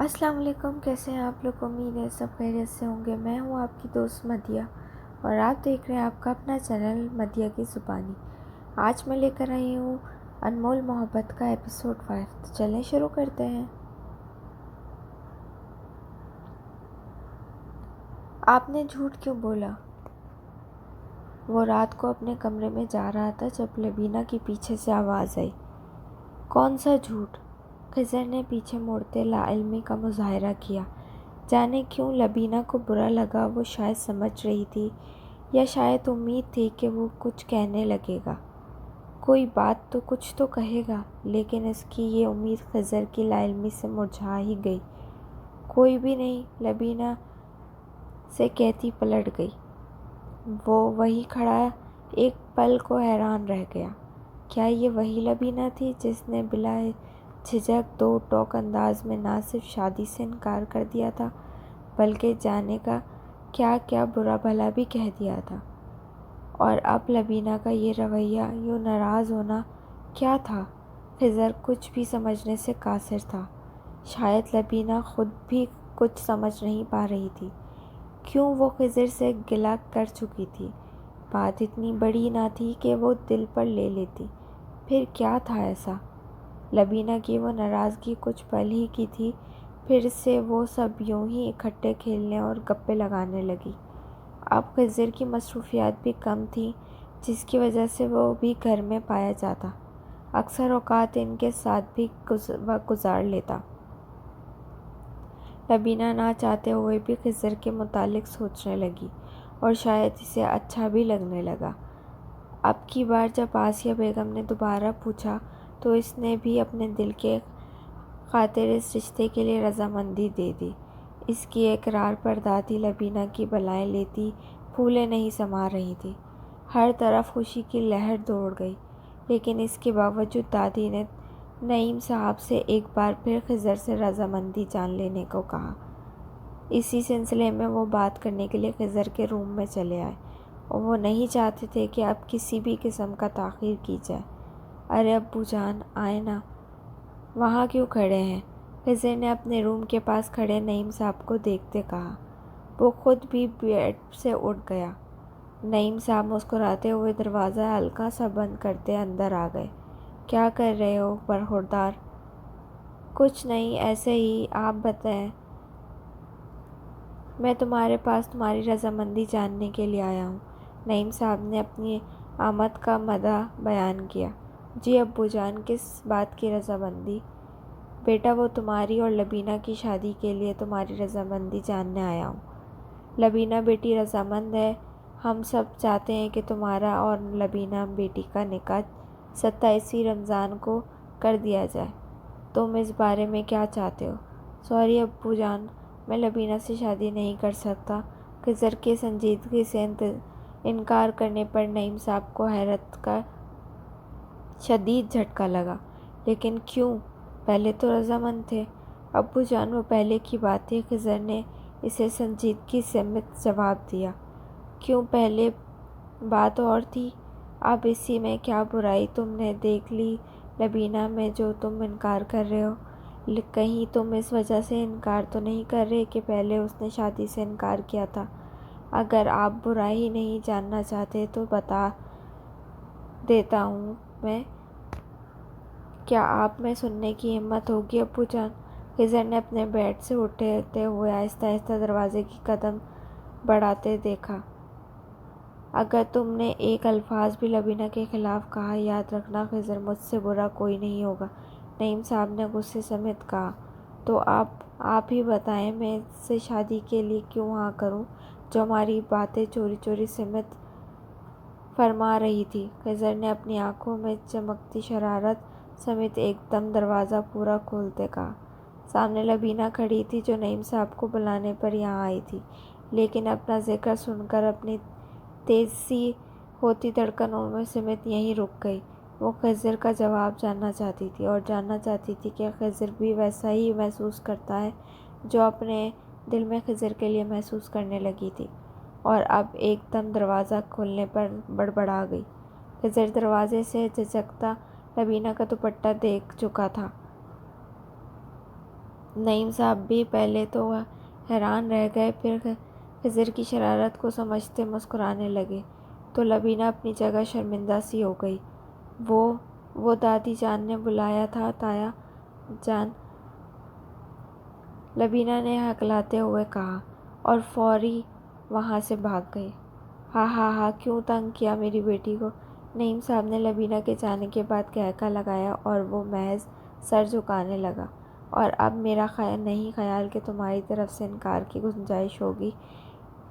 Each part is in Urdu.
السلام علیکم، کیسے ہیں آپ لوگ؟ امید ہے سب خیریت سے ہوں گے۔ میں ہوں آپ کی دوست مدیہ اور آپ دیکھ رہے ہیں آپ کا اپنا چینل مدیہ کی زبانی۔ آج میں لے کر آئی ہوں انمول محبت کا ایپیسوڈ 5۔ تو چلیں شروع کرتے ہیں۔ آپ نے جھوٹ کیوں بولا؟ وہ رات کو اپنے کمرے میں جا رہا تھا جب لبینہ کی پیچھے سے آواز آئی۔ کون سا جھوٹ؟ خضر نے پیچھے مڑتے لا علمی کا مظاہرہ کیا۔ جانے کیوں لبینہ کو برا لگا، وہ شاید سمجھ رہی تھی یا شاید امید تھی کہ وہ کچھ کہنے لگے گا، کوئی بات تو کچھ تو کہے گا، لیکن اس کی یہ امید خضر کی لا علمی سے مرجھا ہی گئی۔ کوئی بھی نہیں، لبینہ سے کہتی پلٹ گئی۔ وہ وہیں کھڑا ایک پل کو حیران رہ گیا۔ کیا یہ وہی لبینہ تھی جس نے بلا جھجک دو ٹوک انداز میں نہ صرف شادی سے انکار کر دیا تھا بلکہ جانے کا کیا کیا برا بھلا بھی کہہ دیا تھا؟ اور اب لبینہ کا یہ رویہ، یوں ناراض ہونا کیا تھا؟ خضر کچھ بھی سمجھنے سے قاصر تھا۔ شاید لبینہ خود بھی کچھ سمجھ نہیں پا رہی تھی۔ کیوں وہ خضر سے گلہ کر چکی تھی؟ بات اتنی بڑی نہ تھی کہ وہ دل پر لے لیتی۔ پھر کیا تھا ایسا؟ لبینہ کی وہ ناراضگی کچھ پل ہی کی تھی، پھر سے وہ سب یوں ہی اکٹھے کھیلنے اور گپیں لگانے لگی۔ اب خضر کی مصروفیات بھی کم تھیں، جس کی وجہ سے وہ بھی گھر میں پایا جاتا، اکثر اوقات ان کے ساتھ بھی وقت گزار لیتا۔ لبینہ نہ چاہتے ہوئے بھی خضر کے متعلق سوچنے لگی اور شاید اسے اچھا بھی لگنے لگا۔ اب کی بار جب آسیہ بیگم نے دوبارہ پوچھا تو اس نے بھی اپنے دل کے خاطر اس رشتے کے لیے رضامندی دے دی۔ اس کی اقرار پر دادی لبینہ کی بلائیں لیتی پھولیں نہیں سما رہی تھیں۔ ہر طرف خوشی کی لہر دوڑ گئی، لیکن اس کے باوجود دادی نے نعیم صاحب سے ایک بار پھر خضر سے رضامندی جان لینے کو کہا۔ اسی سلسلے میں وہ بات کرنے کے لیے خضر کے روم میں چلے آئے اور وہ نہیں چاہتے تھے کہ اب کسی بھی قسم کا تاخیر کی جائے۔ ارے ابو جان، آئیں نا، وہاں کیوں کھڑے ہیں؟ خضر نے اپنے روم کے پاس کھڑے نعیم صاحب کو دیکھتے کہا۔ وہ خود بھی بیڈ سے اٹھ گیا۔ نعیم صاحب مسکراتے ہوئے دروازہ ہلکا سا بند کرتے اندر آ گئے۔ کیا کر رہے ہو برخوردار؟ کچھ نہیں، ایسے ہی، آپ بتائیں۔ میں تمہارے پاس تمہاری رضامندی جاننے کے لیے آیا ہوں۔ نعیم صاحب نے اپنی آمد کا مدح بیان کیا۔ جی ابو جان، کس بات کی رضامندی؟ بیٹا، وہ تمہاری اور لبینہ کی شادی کے لیے تمہاری رضامندی جاننے آیا ہوں۔ لبینہ بیٹی رضامند ہے۔ ہم سب چاہتے ہیں کہ تمہارا اور لبینہ بیٹی کا نکاح 27ویں رمضان کو کر دیا جائے۔ تم اس بارے میں کیا چاہتے ہو؟ سوری ابو جان، میں لبینہ سے شادی نہیں کر سکتا۔ خضر کے سنجیدگی سے انکار کرنے پر نعیم صاحب کو حیرت کا شدید جھٹکا لگا۔ لیکن کیوں؟ پہلے تو رضامند تھے۔ ابو جان، وہ پہلے کی بات تھی، خضر نے اسے سنجیدگی سمیت جواب دیا۔ کیوں پہلے بات اور تھی؟ اب اسی میں کیا برائی؟ تم نے دیکھ لی لبینہ میں جو تم انکار کر رہے ہو، کہیں تم اس وجہ سے انکار تو نہیں کر رہے کہ پہلے اس نے شادی سے انکار کیا تھا؟ اگر آپ برائی نہیں جاننا چاہتے تو بتا دیتا ہوں میں۔ کیا آپ میں سننے کی ہمت ہوگی ابو جان؟ خضر نے اپنے بیڈ سے اٹھتے ہوئے آہستہ آہستہ دروازے کی قدم بڑھاتے دیکھا۔ اگر تم نے ایک الفاظ بھی لبینہ کے خلاف کہا، یاد رکھنا خضر، مجھ سے برا کوئی نہیں ہوگا۔ نعیم صاحب نے غصے سمیت کہا۔ تو آپ ہی بتائیں، میں اس سے شادی کے لیے کیوں ہاں کروں جو ہماری باتیں چوری چوری سمیت فرما رہی تھی؟ خضر نے اپنی آنکھوں میں چمکتی شرارت سمیت ایک دم دروازہ پورا کھولتے کہا۔ سامنے لبینہ کھڑی تھی جو نعیم صاحب کو بلانے پر یہاں آئی تھی، لیکن اپنا ذکر سن کر اپنی تیز سی ہوتی دھڑکنوں میں سمیت یہیں رک گئی۔ وہ خضر کا جواب جاننا چاہتی تھی اور جاننا چاہتی تھی کہ خضر بھی ویسا ہی محسوس کرتا ہے جو اپنے دل میں خضر کے لیے محسوس کرنے لگی تھی، اور اب ایک دم دروازہ کھلنے پر بڑبڑا گئی۔ خضر دروازے سے جھجکتا لبینہ کا دوپٹہ دیکھ چکا تھا۔ نعیم صاحب بھی پہلے تو حیران رہ گئے، پھر خضر کی شرارت کو سمجھتے مسکرانے لگے تو لبینہ اپنی جگہ شرمندہ سی ہو گئی۔ وہ دادی جان نے بلایا تھا تایا جان، لبینہ نے ہکلاتے ہوئے کہا اور فوری وہاں سے بھاگ گئی۔ ہاں ہاں ہاں، کیوں تنگ کیا میری بیٹی کو؟ نعیم صاحب نے لبینہ کے جانے کے بعد کہکا لگایا اور وہ محض سر جھکانے لگا۔ اور اب میرا نہیں خیال کہ تمہاری طرف سے انکار کی گنجائش ہوگی۔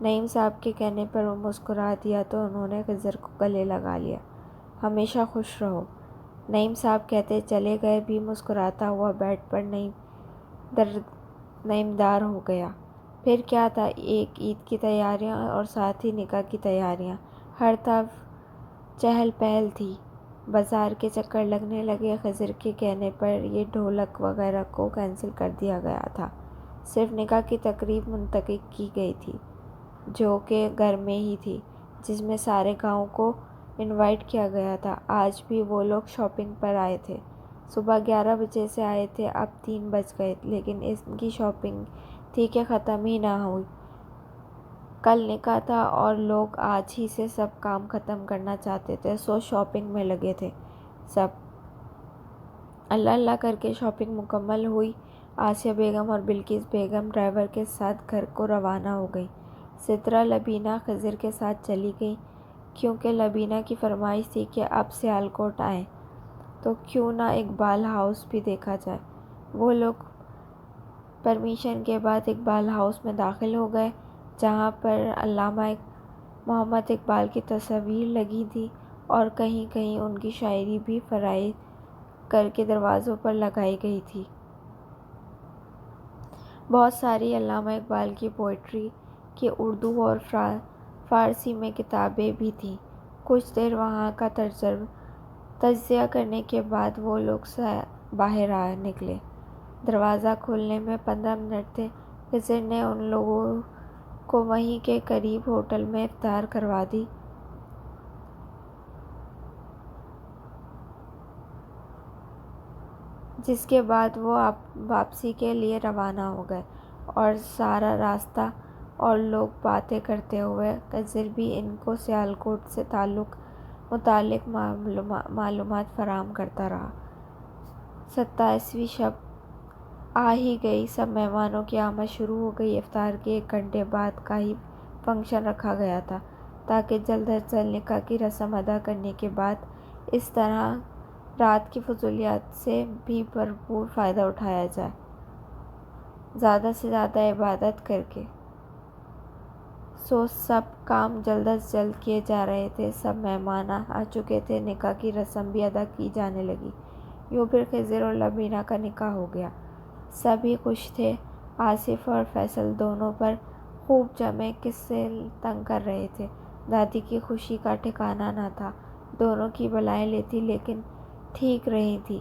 نعیم صاحب کے کہنے پر وہ مسکرا دیا تو انہوں نے خضر کو گلے لگا لیا۔ ہمیشہ خوش رہو، نعیم صاحب کہتے چلے گئے، بھی مسکراتا ہوا بیڈ پر نعیمدار ہو گیا۔ پھر کیا تھا، ایک عید کی تیاریاں اور ساتھ ہی نکاح کی تیاریاں، ہر طرف چہل پہل تھی۔ بازار کے چکر لگنے لگے۔ خضر کے کہنے پر یہ ڈھولک وغیرہ کو کینسل کر دیا گیا تھا، صرف نکاح کی تقریب منعقد کی گئی تھی جو کہ گھر میں ہی تھی، جس میں سارے گاؤں کو انوائٹ کیا گیا تھا۔ آج بھی وہ لوگ شاپنگ پر آئے تھے، صبح 11 بجے سے آئے تھے، اب 3 بج گئے، لیکن ان کی شاپنگ تھی کہ ختم ہی نہ ہوئی۔ کل نکاح تھا اور لوگ آج ہی سے سب کام ختم کرنا چاہتے تھے، سو شاپنگ میں لگے تھے سب۔ اللہ اللہ کر کے شاپنگ مکمل ہوئی۔ آسیہ بیگم اور بلقیس بیگم ڈرائیور کے ساتھ گھر کو روانہ ہو گئیں۔ سترہ لبینہ خضر کے ساتھ چلی گئی، کیونکہ لبینہ کی فرمائش تھی کہ اب سیالکوٹ آئیں تو کیوں نہ اقبال ہاؤس بھی دیکھا جائے۔ وہ لوگ پرمیشن کے بعد اقبال ہاؤس میں داخل ہو گئے، جہاں پر علامہ محمد اقبال کی تصاویر لگی تھیں اور کہیں کہیں ان کی شاعری بھی فرارے کر کے دروازوں پر لگائی گئی تھی۔ بہت ساری علامہ اقبال کی پوئٹری کی اردو اور فارسی میں کتابیں بھی تھیں۔ کچھ دیر وہاں کا تجزیہ کرنے کے بعد وہ لوگ باہر نکلے۔ دروازہ کھلنے میں 15 منٹ تھے۔ خضر نے ان لوگوں کو وہیں کے قریب ہوٹل میں افطار کروا دی، جس کے بعد وہ واپسی کے لیے روانہ ہو گئے، اور سارا راستہ اور لوگ باتیں کرتے ہوئے خضر بھی ان کو سیالکوٹ سے متعلق معلومات فراہم کرتا رہا۔ 27ویں شب آ ہی گئی، سب مہمانوں کی آمد شروع ہو گئی۔ افطار کے 1 گھنٹے بعد کا ہی فنکشن رکھا گیا تھا تاکہ جلد از جلد نکاح کی رسم ادا کرنے کے بعد اس طرح رات کی فضولیات سے بھی بھرپور فائدہ اٹھایا جائے، زیادہ سے زیادہ عبادت کر کے۔ سو سب کام جلد از جلد کیے جا رہے تھے، سب مہمان آ چکے تھے، نکاح کی رسم بھی ادا کی جانے لگی۔ یوں پھر خضر اور لبینہ کا نکاح ہو گیا۔ سب ہی خوش تھے۔ آصف اور فیصل دونوں پر خوب جمے قصے تنگ کر رہے تھے۔ دادی کی خوشی کا ٹھکانہ نہ تھا، دونوں کی بلائیں لیتی لیکن ٹھیک رہی تھی۔